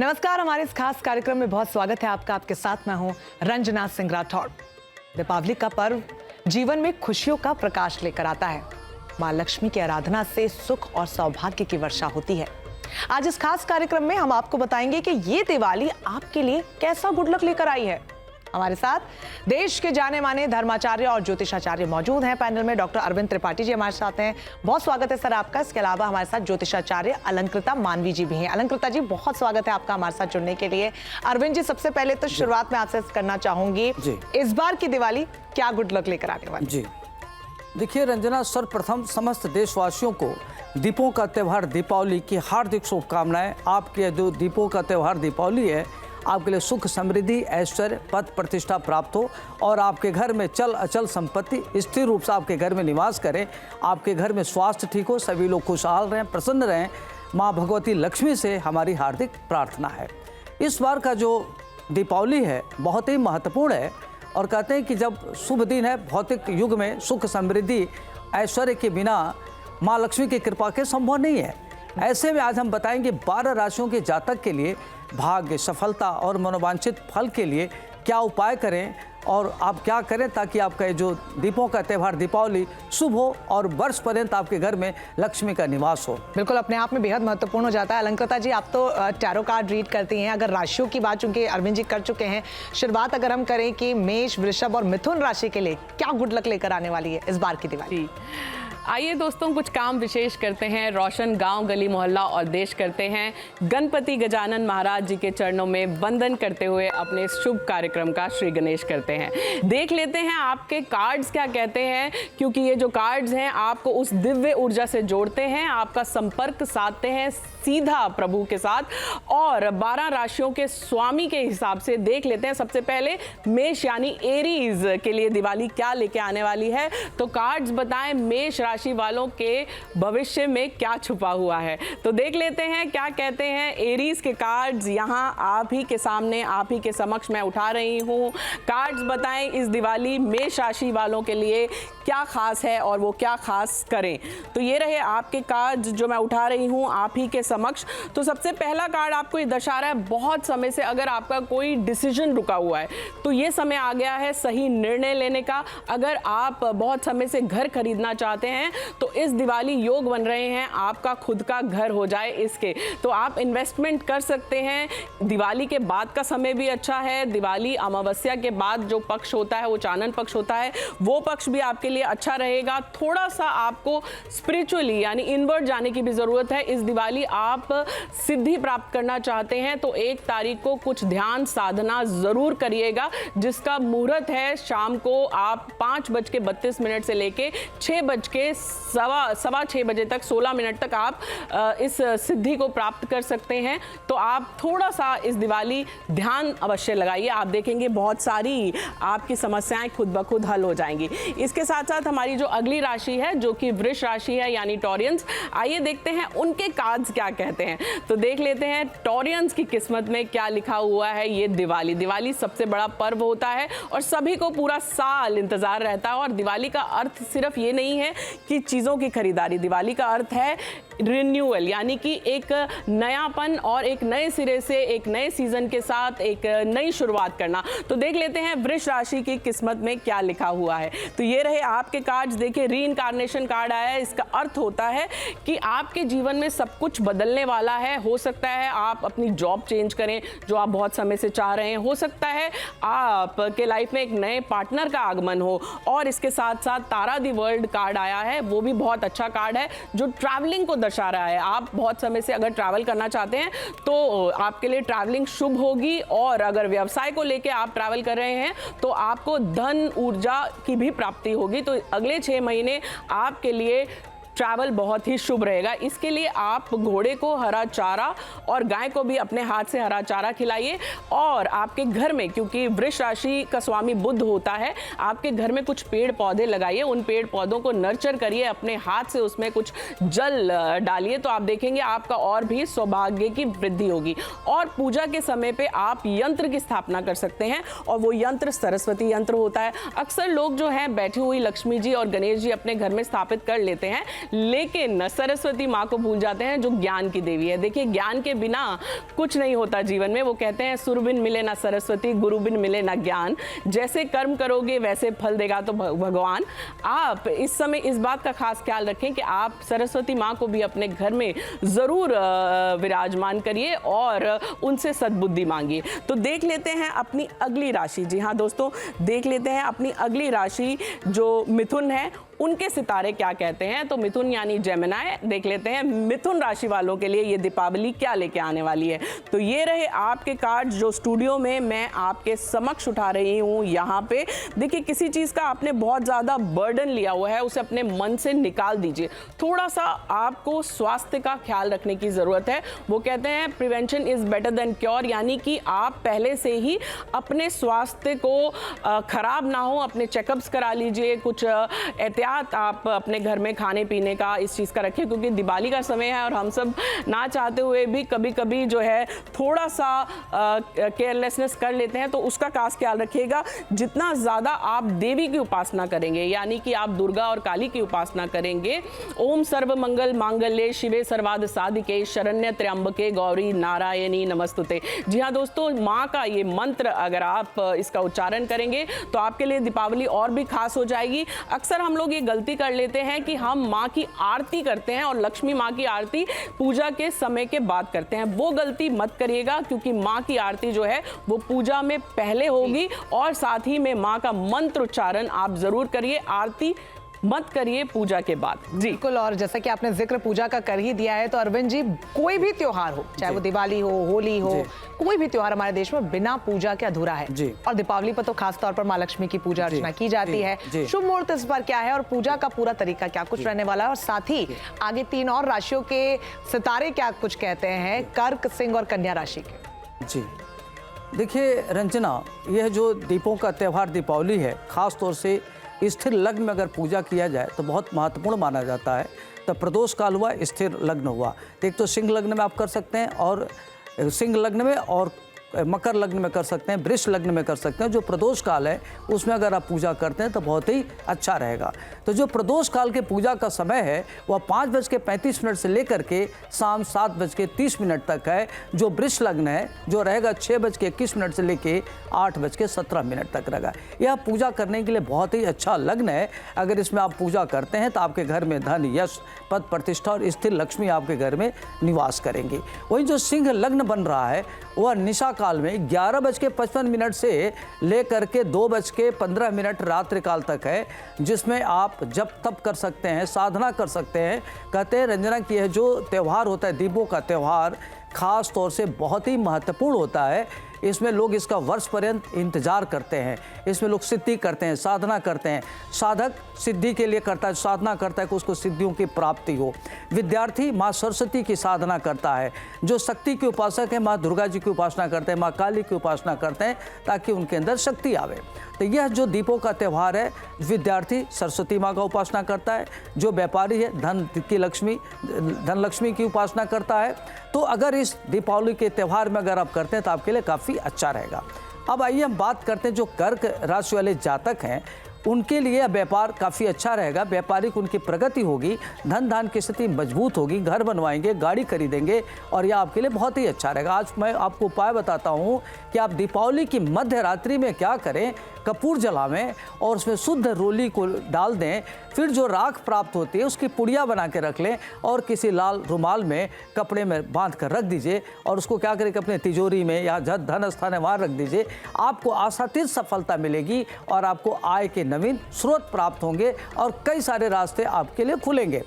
नमस्कार, हमारे इस खास कार्यक्रम में बहुत स्वागत है आपका। आपके साथ मैं हूं रंजना सिंह राठौड़। दीपावली का पर्व जीवन में खुशियों का प्रकाश लेकर आता है। मां लक्ष्मी की आराधना से सुख और सौभाग्य की वर्षा होती है। आज इस खास कार्यक्रम में हम आपको बताएंगे कि ये दिवाली आपके लिए कैसा गुड लक लेकर आई है। हमारे साथ देश के जाने माने धर्माचार्य और ज्योतिषाचार्य मौजूद हैं। पैनल में डॉक्टर अरविंद त्रिपाठी जी हमारे साथ हैं। बहुत स्वागत है सर आपका। इसके अलावा हमारे साथ ज्योतिषाचार्य अलंकृता मानवी जी भी हैं। अलंकृता जी, बहुत स्वागत है आपका हमारे साथ जुड़ने के लिए। अरविंद जी, सबसे पहले तो शुरुआत में आपसे करना चाहूंगी, इस बार की दिवाली क्या गुड लक लेकर आने वाली? जी देखिए रंजना, सर्वप्रथम समस्त देशवासियों को दीपों का त्यौहार दीपावली की हार्दिक शुभकामनाएं। आपके जो दीपों का त्यौहार दीपावली है, आपके लिए सुख समृद्धि ऐश्वर्य पद प्रतिष्ठा प्राप्त हो और आपके घर में चल अचल संपत्ति स्थिर रूप से आपके घर में निवास करें। आपके घर में स्वास्थ्य ठीक हो, सभी लोग खुशहाल रहें, प्रसन्न रहें। माँ भगवती लक्ष्मी से हमारी हार्दिक प्रार्थना है। इस बार का जो दीपावली है बहुत ही महत्वपूर्ण है और कहते हैं कि जब शुभ दिन है, भौतिक युग में सुख समृद्धि ऐश्वर्य के बिना माँ लक्ष्मी की कृपा के संभव नहीं है। ऐसे में आज हम बताएंगे 12 राशियों के जातक के लिए भाग्य, सफलता और मनोवांछित फल के लिए क्या उपाय करें और आप क्या करें ताकि आपका जो दीपों का त्यौहार दीपावली शुभ हो और वर्ष पर्यंत आपके घर में लक्ष्मी का निवास हो। बिल्कुल, अपने आप में बेहद महत्वपूर्ण हो जाता है। अलंकृता जी, आप तो टैरो कार्ड रीड करती हैं। अगर राशियों की बात चूंकि अरविंद जी कर चुके हैं, शुरुआत अगर हम करें कि मेष, वृषभ और मिथुन राशि के लिए क्या गुड लक लेकर आने वाली है इस बार की दिवाली? आइए दोस्तों, कुछ काम विशेष करते हैं, रोशन गांव, गली, मोहल्ला और देश करते हैं। गणपति गजानन महाराज जी के चरणों में वंदन करते हुए अपने शुभ कार्यक्रम का श्री गणेश करते हैं। देख लेते हैं आपके कार्ड्स क्या कहते हैं, क्योंकि ये जो कार्ड्स हैं आपको उस दिव्य ऊर्जा से जोड़ते हैं, आपका संपर्क साधते हैं सीधा प्रभु के साथ। और 12 राशियों के स्वामी के हिसाब से देख लेते हैं। सबसे पहले मेष यानी एरीज के लिए दिवाली क्या लेके आने वाली है। तो कार्ड्स बताएं मेष राशि वालों के भविष्य में क्या छुपा हुआ है। तो देख लेते हैं क्या कहते हैं एरीज के कार्ड्स। यहाँ आप ही के सामने, आप ही के समक्ष मैं उठा रही हूँ। कार्ड्स बताएं इस दिवाली मेष राशि वालों के लिए क्या खास है और वो क्या खास करें। तो ये रहे आपके कार्ड्स जो मैं उठा रही हूँ आप ही के समक्ष। तो सबसे पहला कार्ड आपको ये दर्शा रहा है, बहुत समय से अगर आपका कोई डिसीजन रुका हुआ है तो ये समय आ गया है सही निर्णय लेने का। अगर आप बहुत समय से घर खरीदना चाहते हैं तो इस दिवाली योग बन रहे हैं आपका खुद का घर हो जाए इसके, तो आप इन्वेस्टमेंट कर सकते हैं। दिवाली के बाद का समय भी अच्छा है। दिवाली अमावस्या के बाद जो पक्ष होता है वो चानन पक्ष होता है, वो पक्ष भी आपके लिए अच्छा रहेगा। थोड़ा सा आपको स्पिरिचुअली यानी इनवर्ड जाने की भी जरूरत है। इस दिवाली आप सिद्धि प्राप्त करना चाहते हैं तो 1 तारीख को कुछ ध्यान साधना जरूर करिएगा, जिसका मुहूर्त है शाम को आप 5:32 से लेके 6:15 बजे तक 16 मिनट तक आप इस सिद्धि को प्राप्त कर सकते हैं। तो आप थोड़ा सा इस दिवाली ध्यान अवश्य लगाइए, आप देखेंगे बहुत सारी आपकी समस्याएं खुद ब खुद हल हो जाएंगी। इसके साथ साथ हमारी जो अगली राशि है जो कि वृष राशि है यानी टॉरियंस, आइए देखते हैं उनके कार्ड्स क्या कहते हैं। तो देख लेते हैं टॉरियंस की किस्मत में क्या लिखा हुआ है। ये दिवाली सबसे बड़ा पर्व होता है और सभी को पूरा साल इंतजार रहता है। और दिवाली का अर्थ सिर्फ ये नहीं है कि चीज़ों की खरीदारी, दिवाली का अर्थ है रिन्यूअल, यानी कि एक नयापन और एक नए सिरे से एक नए सीजन के साथ एक नई शुरुआत करना। तो देख लेते हैं वृष राशि की किस्मत में क्या लिखा हुआ है। तो ये रहे आपके कार्ड्स। देखिए रीइंकार्नेशन कार्ड आया है। इसका अर्थ होता है कि आपके जीवन में सब कुछ बदलने वाला है। हो सकता है आप अपनी जॉब चेंज करें जो आप बहुत समय से चाह रहे हैं, हो सकता है आपके लाइफ में एक नए पार्टनर का आगमन हो। और इसके साथ साथ तारा दी वर्ल्ड कार्ड आया है, वो भी बहुत अच्छा कार्ड है जो ट्रैवलिंग को दर्शा रहा है। आप बहुत समय से अगर ट्रैवल करना चाहते हैं तो आपके लिए ट्रैवलिंग शुभ होगी। और अगर व्यवसाय को लेके आप ट्रैवल कर रहे हैं तो आपको धन ऊर्जा की भी प्राप्ति होगी। तो अगले 6 महीने आपके लिए ट्रैवल बहुत ही शुभ रहेगा। इसके लिए आप घोड़े को हरा चारा और गाय को भी अपने हाथ से हरा चारा खिलाइए। और आपके घर में, क्योंकि वृष राशि का स्वामी बुध होता है, आपके घर में कुछ पेड़ पौधे लगाइए, उन पेड़ पौधों को नर्चर करिए, अपने हाथ से उसमें कुछ जल डालिए, तो आप देखेंगे आपका और भी सौभाग्य की वृद्धि होगी। और पूजा के समय पे आप यंत्र की स्थापना कर सकते हैं और वो यंत्र सरस्वती यंत्र होता है। अक्सर लोग जो हैं बैठी हुई लक्ष्मी जी और गणेश जी अपने घर में स्थापित कर लेते हैं, लेकिन सरस्वती माँ को भूल जाते हैं जो ज्ञान की देवी है। देखिए, ज्ञान के बिना कुछ नहीं होता जीवन में। वो कहते हैं सुर बिन मिले ना सरस्वती, गुरु बिन मिले ना ज्ञान, जैसे कर्म करोगे वैसे फल देगा तो भगवान। आप इस समय इस बात का खास ख्याल रखें कि आप सरस्वती माँ को भी अपने घर में ज़रूर विराजमान करिए और उनसे सद्बुद्धि मांगिए। तो देख लेते हैं अपनी अगली राशि। जी हाँ दोस्तों, देख लेते हैं अपनी अगली राशि जो मिथुन है, उनके सितारे क्या कहते हैं। तो मिथुन यानी जेमिनाई, देख लेते हैं मिथुन राशि वालों के लिए ये दीपावली क्या लेके आने वाली है। तो ये रहे आपके कार्ड जो स्टूडियो में मैं आपके समक्ष उठा रही हूँ। यहाँ पे देखिए, किसी चीज़ का आपने बहुत ज़्यादा बर्डन लिया हुआ है, उसे अपने मन से निकाल दीजिए। थोड़ा सा आपको स्वास्थ्य का ख्याल रखने की ज़रूरत है। वो कहते हैं prevention is better than cure, यानी कि आप पहले से ही अपने स्वास्थ्य को खराब ना हो, अपने चेकअप्स करा लीजिए। कुछ एहतियात आप अपने घर में खाने पीने का इस चीज़ का रखें, क्योंकि दिवाली का समय है और हम सब ना चाहते हुए भी कभी कभी जो है थोड़ा सा केयरलेसनेस कर लेते हैं। तो उसका खास ख्याल रखिएगा। जितना ज़्यादा आप देवी की उपासना करेंगे, यानी कि आप दुर्गा और काली की उपासना करेंगे, ओम सर्व मंगल मांगल्ये शिवे सर्वार्थ साधिके शरण्य त्र्यंबके गौरी नारायणी नमस्तुते। जी हाँ दोस्तों, माँ का ये मंत्र अगर आप इसका उच्चारण करेंगे तो आपके लिए दीपावली और भी खास हो जाएगी। अक्सर हम लोग ये गलती कर लेते हैं कि हम माँ की आरती करते हैं और लक्ष्मी माँ की आरती पूजा के समय के बाद करते हैं। वो गलती मत करिएगा, क्योंकि माँ की आरती जो है वो पूजा में पहले होगी और साथ ही में माँ का मंत्र उच्चारण आप जरूर करिए, आरती मत करिए पूजा के बाद। जी बिल्कुल। और जैसा कि आपने जिक्र पूजा का कर ही दिया है, तो अरविंद जी, कोई भी त्योहार हो, चाहे वो दिवाली हो, होली हो, कोई भी त्योहार हमारे देश में बिना पूजा के अधूरा है। और दीपावली पर तो खास तौर पर माँ लक्ष्मी की पूजा अर्चना की जाती है। शुभ मुहूर्त इस बार क्या है और पूजा का पूरा तरीका क्या कुछ रहने वाला है, और साथ ही आगे 3 और राशियों के सितारे क्या कुछ कहते हैं, कर्क, सिंह और कन्या राशि के। जी देखिए रंजना, यह जो दीपों का त्यौहार दीपावली है, खास तौर से स्थिर लग्न में अगर पूजा किया जाए तो बहुत महत्वपूर्ण माना जाता है। तो प्रदोष काल हुआ, स्थिर लग्न हुआ। एक तो सिंह लग्न में आप कर सकते हैं, और सिंह लग्न में और मकर लग्न में कर सकते हैं, वृष लग्न में कर सकते हैं। जो प्रदोष काल है उसमें अगर आप पूजा करते हैं तो बहुत ही अच्छा रहेगा। तो जो प्रदोष काल के पूजा का समय है वह 5:35 से लेकर के शाम 7:30 तक है। जो वृष लग्न है जो रहेगा 6:21 से लेकर 8:17 तक रहेगा। यह पूजा करने के लिए बहुत ही अच्छा लग्न है। अगर इसमें आप पूजा करते हैं तो आपके घर में धन, यश, पद, प्रतिष्ठा और स्थिर लक्ष्मी आपके घर में निवास करेंगे। वहीं जो सिंह लग्न बन रहा है वह निशा काल में 11:55 से लेकर के 2:15 रात्रि काल तक है, जिसमें आप जप तप कर सकते हैं, साधना कर सकते हैं। कहते हैं रंजना की यह जो त्यौहार होता है, दीपों का त्यौहार, खास तौर से बहुत ही महत्वपूर्ण होता है। इसमें लोग इसका वर्ष पर्यंत इंतजार करते हैं। इसमें लोग सिद्धि करते हैं, साधना करते हैं। साधक सिद्धि के लिए करता है, साधना करता है कि उसको सिद्धियों की प्राप्ति हो। विद्यार्थी माँ सरस्वती की साधना करता है। जो शक्ति के उपासक है माँ दुर्गा जी की उपासना करते हैं, माँ काली की उपासना करते हैं, ताकि उनके अंदर शक्ति आवे। तो यह जो दीपों का त्यौहार है, विद्यार्थी सरस्वती माँ का उपासना करता है। जो व्यापारी है धन लक्ष्मी की उपासना करता है। तो अगर इस दीपावली के त्यौहार में अगर आप करते हैं तो आपके लिए काफ़ी अच्छा रहेगा। अब आइए हम बात करते हैं जो कर्क राशि वाले जातक हैं, उनके लिए व्यापार काफ़ी अच्छा रहेगा। व्यापारिक उनकी प्रगति होगी, धन धान की स्थिति मजबूत होगी, घर बनवाएंगे, गाड़ी खरीदेंगे, और यह आपके लिए बहुत ही अच्छा रहेगा। आज मैं आपको उपाय बताता हूँ कि आप दीपावली की मध्य रात्रि में क्या करें। कपूर जलावें और उसमें शुद्ध रोली को डाल दें। फिर जो राख प्राप्त होती है उसकी पुड़िया बना के रख लें और किसी लाल रुमाल में कपड़े में बांध कर रख दीजिए, और उसको क्या करें कि अपने तिजोरी में या धन स्थान है वहाँ रख दीजिए। आपको आशातीत सफलता मिलेगी और आपको आय के नवीन स्रोत प्राप्त होंगे और कई सारे रास्ते आपके लिए खुलेंगे।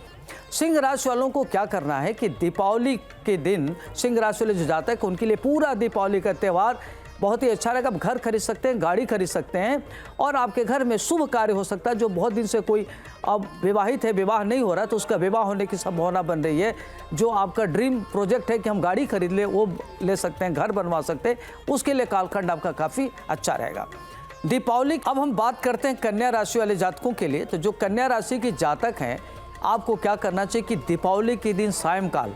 सिंह राशि वालों को क्या करना है कि दीपावली के दिन सिंह राशि वाले जो जातक हैं उनके लिए पूरा दीपावली का त्यौहार बहुत ही अच्छा रहेगा। आप घर खरीद सकते हैं, गाड़ी खरीद सकते हैं, और आपके घर में शुभ कार्य हो सकता है। जो बहुत दिन से कोई अब विवाहित है, विवाह नहीं हो रहा है, तो उसका विवाह होने की संभावना बन रही है। जो आपका ड्रीम प्रोजेक्ट है कि हम गाड़ी खरीद लें, वो ले सकते हैं, घर बनवा सकते हैं, उसके लिए कालखंड आपका काफ़ी अच्छा रहेगा। दीपावली अब हम बात करते हैं कन्या राशि वाले जातकों के लिए। तो जो कन्या राशि के जातक हैं, आपको क्या करना चाहिए कि दीपावली के दिन सायंकाल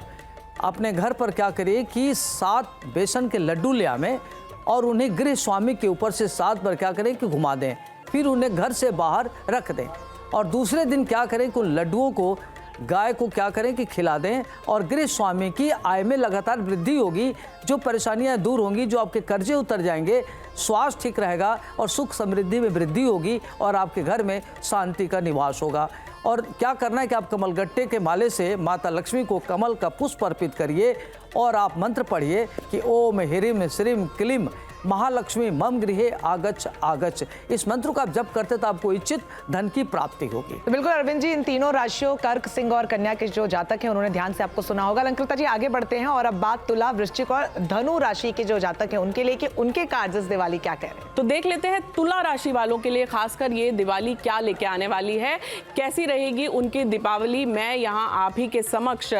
अपने घर पर क्या करिए कि 7 बेसन के लड्डू ले आवें और उन्हें गृह स्वामी के ऊपर से 7 बार क्या करें कि घुमा दें। फिर उन्हें घर से बाहर रख दें, और दूसरे दिन क्या करें कि उन लड्डुओं को गाय को क्या करें कि खिला दें, और गृह स्वामी की आय में लगातार वृद्धि होगी, जो परेशानियां दूर होंगी, जो आपके कर्जे उतर जाएंगे, स्वास्थ्य ठीक रहेगा और सुख समृद्धि में वृद्धि होगी और आपके घर में शांति का निवास होगा। और क्या करना है कि आप कमलगट्टे के माले से माता लक्ष्मी को कमल का पुष्प अर्पित करिए और आप मंत्र पढ़िए कि ओम ह्रीं श्रीं क्लीं महालक्ष्मी मम गृहे आगच्छ आगच्छ। इस मंत्र को आप जप करते तो आपको इच्छित धन की प्राप्ति होगी। तो बिल्कुल अरविंद जी, इन तीनों राशियों कर्क, सिंह और कन्या के जो जातक हैं उन्होंने ध्यान से आपको सुना होगा। अलंकृता जी आगे बढ़ते हैं और अब बात तुला, वृश्चिक और धनु राशि के जो जातक हैं उनके लिए कि उनके कार्य इस दिवाली क्या कह रहे हैं। तो देख लेते हैं तुला राशि वालों के लिए खासकर ये दिवाली क्या लेके आने वाली है, कैसी रहेगी उनकी दीपावली। मैं यहाँ आप ही के समक्ष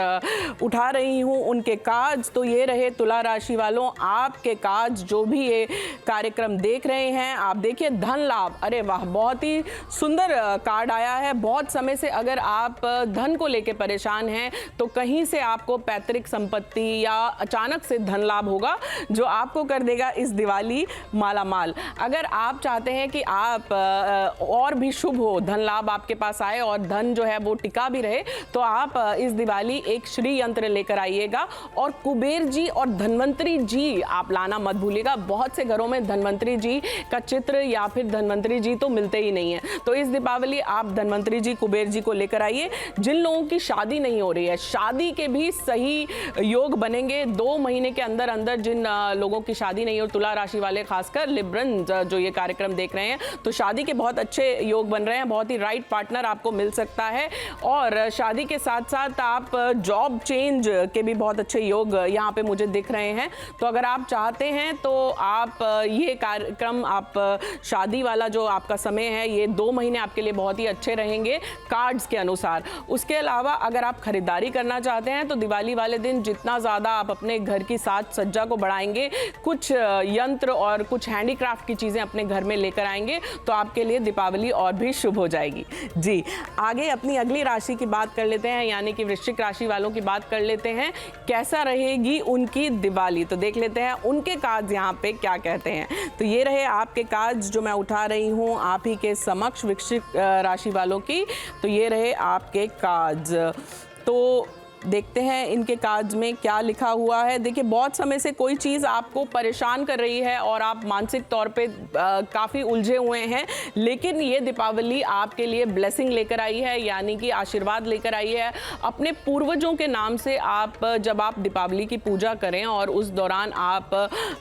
उठा रही हूँ उनके काज। तो ये रहे तुला राशि वालों, आपके काज जो भी ये कार्यक्रम देख रहे हैं, आप देखिए धन लाभ। अरे वाह, बहुत ही सुंदर कार्ड आया है। बहुत समय से अगर आप धन को लेके परेशान हैं तो कहीं से आपको पैतृक संपत्ति या अचानक से धन लाभ होगा जो आपको कर देगा इस दिवाली मालामाल। अगर आप चाहते हैं कि आप और भी शुभ हो, धन लाभ आपके पास आए और धन जो है वो टिका भी रहे, तो आप इस दिवाली एक श्री यंत्र लेकर आइएगा और कुबेर जी और धन्वंतरी जी आप लाना मत भूलिएगा। बहुत से घरों में धन्वंतरी जी का चित्र या फिर धन्वंतरी जी तो मिलते ही नहीं है, तो इस दीपावली आप धन्वंतरी जी, कुबेर जी को लेकर आइए। जिन लोगों की शादी नहीं हो रही है, शादी के भी सही योग बनेंगे 2 महीने के अंदर अंदर। जिन लोगों की शादी नहीं हो, तुला राशि वाले खासकर लिब्रन जो ये कार्यक्रम देख रहे हैं, तो शादी के बहुत अच्छे योग बन रहे हैं, बहुत ही राइट पार्टनर आपको मिल सकता है। और शादी के साथ साथ आप जॉब चेंज के भी बहुत अच्छे योग यहाँ पे मुझे दिख रहे हैं। तो अगर आप चाहते हैं तो आप ये कार्यक्रम, आप शादी वाला जो आपका समय है, ये 2 महीने आपके लिए बहुत ही अच्छे रहेंगे कार्ड्स के अनुसार। उसके अलावा अगर आप खरीदारी करना चाहते हैं तो दिवाली वाले दिन जितना ज़्यादा आप अपने घर की साज सज्जा को बढ़ाएंगे, कुछ यंत्र और कुछ हैंडीक्राफ्ट की चीज़ें अपने घर में लेकर आएंगे, तो आपके लिए दीपावली और भी शुभ हो जाएगी। जी, आगे अपनी अगली राशि की बात कर लेते हैं, यानी कि वृश्चिक राशि वालों की बात कर लेते हैं, कैसा रहेगी उनकी दिवाली। तो देख लेते हैं उनके काज यहाँ पे क्या कहते हैं। तो ये रहे आपके काज जो मैं उठा रही हूँ आप ही के समक्ष वृश्चिक राशि वालों की। तो ये रहे आपके काज। तो देखते हैं इनके काज में क्या लिखा हुआ है। देखिए, बहुत समय से कोई चीज़ आपको परेशान कर रही है और आप मानसिक तौर पे काफ़ी उलझे हुए हैं, लेकिन ये दीपावली आपके लिए ब्लेसिंग लेकर आई है, यानी कि आशीर्वाद लेकर आई है। अपने पूर्वजों के नाम से आप जब आप दीपावली की पूजा करें और उस दौरान आप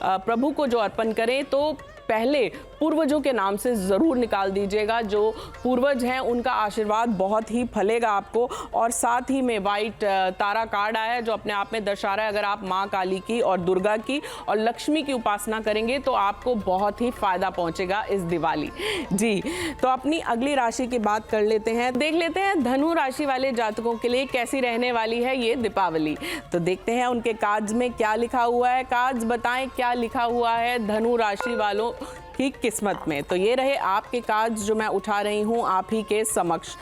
प्रभु को जो अर्पण करें, तो पहले पूर्वजों के नाम से ज़रूर निकाल दीजिएगा। जो पूर्वज हैं उनका आशीर्वाद बहुत ही फलेगा आपको। और साथ ही में वाइट तारा कार्ड आया है जो अपने आप में दर्शा रहा है, अगर आप माँ काली की और दुर्गा की और लक्ष्मी की उपासना करेंगे तो आपको बहुत ही फायदा पहुंचेगा इस दिवाली। जी, तो अपनी अगली राशि की बात कर लेते हैं। देख लेते हैं धनु राशि वाले जातकों के लिए कैसी रहने वाली है ये दीपावली। तो देखते हैं उनके काज में क्या लिखा हुआ है। काज बताएं क्या लिखा हुआ है धनु राशि वालों की किस्मत में। तो ये रहे आपके काज जो मैं उठा रही हूँ आप ही के समक्ष।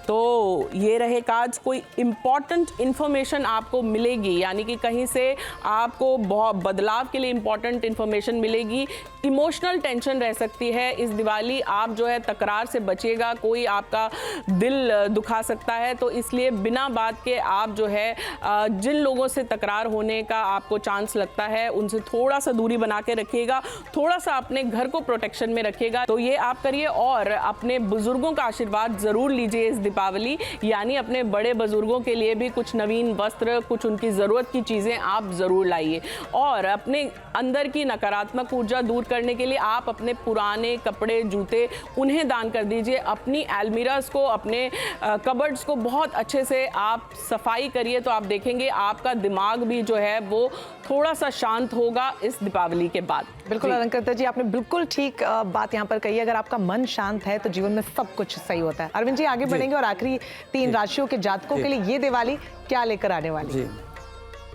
तो ये रहे काज, कोई इम्पॉर्टेंट इन्फॉर्मेशन आपको मिलेगी, यानी कि कहीं से आपको बहुत बदलाव के लिए इम्पॉर्टेंट इन्फॉर्मेशन मिलेगी। इमोशनल टेंशन रह सकती है इस दिवाली, आप जो है तकरार से बचिएगा, कोई आपका दिल दुखा सकता है, तो इसलिए बिना बात के आप जो है जिन लोगों से तकरार होने का आपको चांस लगता है उनसे थोड़ा सा दूरी बना के रखिएगा, थोड़ा सा अपने घर को प्रोटेक्शन में रखिएगा। तो ये आप करिए और अपने बुजुर्गों का आशीर्वाद जरूर लीजिए इस दीपावली, यानी अपने बड़े बुजुर्गों के लिए भी कुछ नवीन वस्त्र, कुछ उनकी ज़रूरत की चीज़ें आप ज़रूर लाइए। और अपने अंदर की नकारात्मक ऊर्जा दूर करने के लिए आप अपने पुराने कपड़े, जूते उन्हें दान कर दीजिए। अपनी अलमीरास को, अपने कबर्ड्स को बहुत अच्छे से आप सफाई करिए, तो आप देखेंगे आपका दिमाग भी जो है वो थोड़ा सा शांत होगा इस दीपावली के बाद। बिल्कुल अलंकृता जी, आपने बिल्कुल ठीक बात यहाँ पर कही है। अगर आपका मन शांत है तो जीवन में सब कुछ सही होता है। अरविंद जी आगे बढ़ेंगे और आखिरी 3 राशियों के जातकों के लिए ये दिवाली क्या लेकर आने वाली है।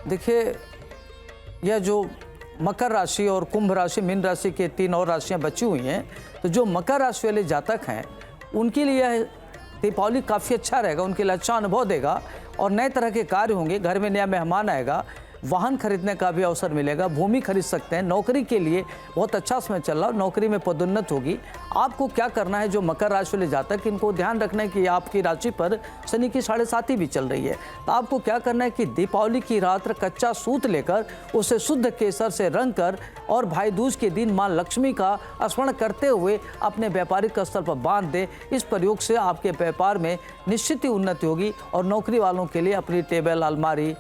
देखिए, यह जो मकर राशि और कुंभ राशि, मीन राशि के 3 और राशियां बची हुई हैं, तो जो मकर राशि वाले जातक हैं उनके लिए दीपावली काफ़ी अच्छा रहेगा, उनके लिए अच्छा अनुभव देगा और नए तरह के कार्य होंगे, घर में नया मेहमान आएगा, वाहन खरीदने का भी अवसर मिलेगा, भूमि खरीद सकते हैं, नौकरी के लिए बहुत अच्छा समय चल रहा है, नौकरी में पदोन्नत होगी। आपको क्या करना है, जो मकर राशि वाले जातक, इनको ध्यान रखना है कि आपकी राशि पर शनि की 7.5 भी चल रही है। तो आपको क्या करना है कि दीपावली की रात कच्चा सूत लेकर उसे शुद्ध केसर से रंग कर और भाई दूज के दिन माँ लक्ष्मी का स्मरण करते हुए अपने व्यापारिक स्तर पर बांध दे। इस प्रयोग से आपके व्यापार में निश्चित ही उन्नति होगी और नौकरी वालों के लिए अपनी टेबल, अलमारी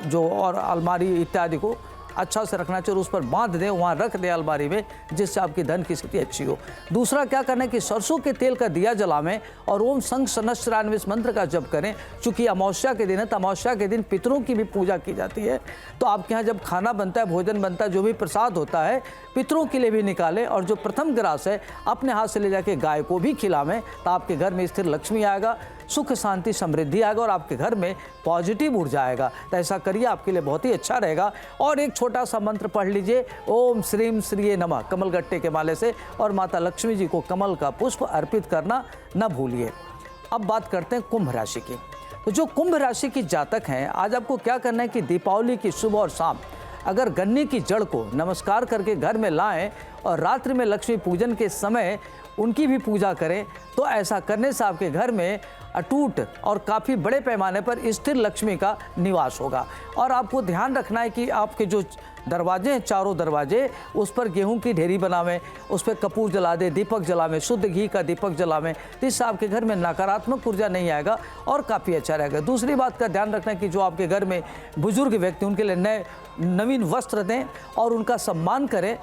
जो और अलमारी इत्यादि को अच्छा से रखना चाहिए और उस पर बांध दें, वहाँ रख दें अलमारी में, जिससे आपकी धन की स्थिति अच्छी हो। दूसरा क्या करना है कि सरसों के तेल का दिया जलावें और ओम संग सहस्रान्वित मंत्र का जप करें। चूँकि अमावस्या के दिन है तो अमावस्या के दिन पितरों की भी पूजा की जाती है। तो आपके यहाँ जब खाना बनता है, भोजन बनता है, जो भी प्रसाद होता है पितरों के लिए भी निकालें और जो प्रथम ग्रास है अपने हाथ से ले जाके गाय को भी खिलावें। तो आपके घर में स्थिर लक्ष्मी आएगा, सुख शांति समृद्धि आएगा और आपके घर में पॉजिटिव ऊर्जा आएगा। तो ऐसा करिए, आपके लिए बहुत ही अच्छा रहेगा। और एक छोटा सा मंत्र पढ़ लीजिए, ओम श्रीम श्रीये नमः, कमल गट्टे के माले से, और माता लक्ष्मी जी को कमल का पुष्प अर्पित करना न भूलिए। अब बात करते हैं कुंभ राशि की। तो जो कुंभ राशि की जातक हैं, आज आपको क्या करना है कि दीपावली की सुबह और शाम अगर गन्ने की जड़ को नमस्कार करके घर में लाएं और रात्रि में लक्ष्मी पूजन के समय उनकी भी पूजा करें, तो ऐसा करने से आपके घर में अटूट और काफ़ी बड़े पैमाने पर स्थिर लक्ष्मी का निवास होगा। और आपको ध्यान रखना है कि आपके जो दरवाजे हैं, चारों दरवाजे, उस पर गेहूं की ढेरी बनावें, उस पर कपूर जला दें, दीपक जलावें, शुद्ध घी का दीपक जलावें। तो इससे आपके घर में नकारात्मक ऊर्जा नहीं आएगा और काफ़ी अच्छा रहेगा। दूसरी बात का ध्यान रखना है कि जो आपके घर में बुजुर्ग व्यक्ति, उनके लिए नवीन वस्त्र दें और उनका सम्मान करें,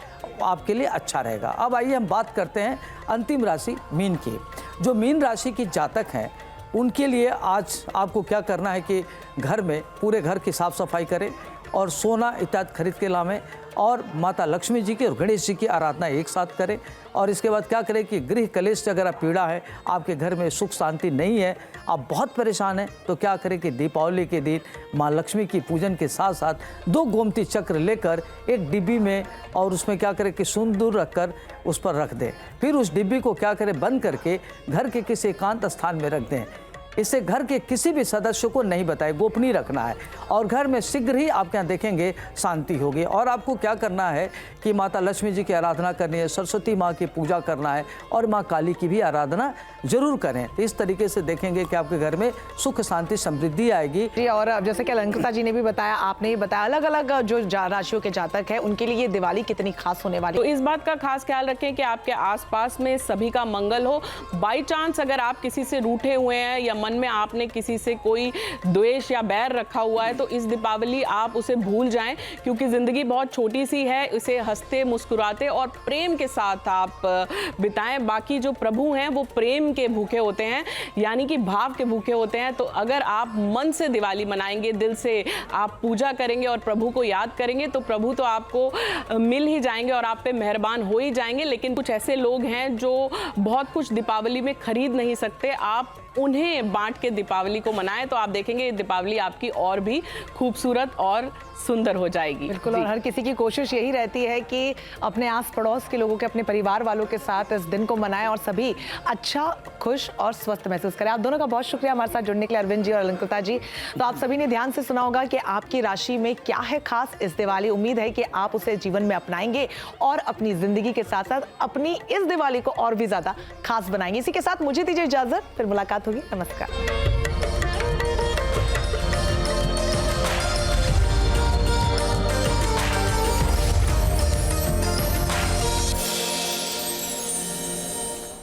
आपके लिए अच्छा रहेगा। अब आइए हम बात करते हैं अंतिम राशि मीन की। जो मीन राशि की जातक हैं, उनके लिए आज आपको क्या करना है कि घर में पूरे घर की साफ़ सफाई करें और सोना इत्यादि खरीद के लावें और माता लक्ष्मी जी की और गणेश जी की आराधना एक साथ करें। और इसके बाद क्या करें कि गृह कलेश से अगर पीड़ा है, आपके घर में सुख शांति नहीं है, आप बहुत परेशान हैं, तो क्या करें कि दीपावली के दिन माँ लक्ष्मी की पूजन के साथ साथ 2 गोमती चक्र लेकर एक डिब्बी में और उसमें क्या करें कि सिंदूर रखकर उस पर रख दें। फिर उस डिब्बी को क्या करें, बंद करके घर के किसी एकांत स्थान में रख दें। इसे घर के किसी भी सदस्य को नहीं बताए, गोपनीय रखना है और घर में शीघ्र ही आप यहाँ देखेंगे शांति होगी। और आपको क्या करना है कि माता लक्ष्मी जी की आराधना करनी है, सरस्वती माँ की पूजा करना है और माँ काली की भी आराधना जरूर करें। इस तरीके से देखेंगे कि आपके घर में सुख शांति समृद्धि आएगी। और अब जैसे कि अलंकृता जी ने भी बताया, आपने भी बताया, अलग अलग जो राशियों के जातक हैं उनके लिए ये दिवाली कितनी खास होने वाली। तो इस बात का खास ख्याल रखें कि आपके आसपास में सभी का मंगल हो। बाई चांस अगर आप किसी से रूठे हुए हैं या मन में आपने किसी से कोई द्वेष या बैर रखा हुआ है, तो इस दीपावली आप उसे भूल जाएं, क्योंकि जिंदगी बहुत छोटी सी है। इसे हंसते मुस्कुराते और प्रेम के साथ आप बिताएं। बाकी जो प्रभु हैं वो प्रेम के भूखे होते हैं, यानी कि भाव के भूखे होते हैं। तो अगर आप मन से दिवाली मनाएंगे, दिल से आप पूजा करेंगे और प्रभु को याद करेंगे, तो प्रभु तो आपको मिल ही जाएंगे और आप पे मेहरबान हो ही जाएंगे। लेकिन कुछ ऐसे लोग हैं जो बहुत कुछ दीपावली में खरीद नहीं सकते, आप उन्हें बांट के दीपावली को मनाएं, तो आप देखेंगे दीपावली आपकी और भी खूबसूरत और सुंदर हो जाएगी। बिल्कुल। और हर किसी की कोशिश यही रहती है कि अपने आस पड़ोस के लोगों के, अपने परिवार वालों के साथ इस दिन को मनाएं और सभी अच्छा, खुश और स्वस्थ महसूस करें। आप दोनों का बहुत शुक्रिया हमारे साथ जुड़ने के लिए, अरविंद जी और अलंकृता जी। तो आप सभी ने ध्यान से सुना होगा कि आपकी राशि में क्या है खास इस दिवाली। उम्मीद है कि आप उसे जीवन में अपनाएंगे और अपनी जिंदगी के साथ साथ अपनी इस दिवाली को और भी ज्यादा खास बनाएंगे। इसी के साथ मुझे दीजिए इजाजत, फिर मुलाकात होगी। नमस्कार।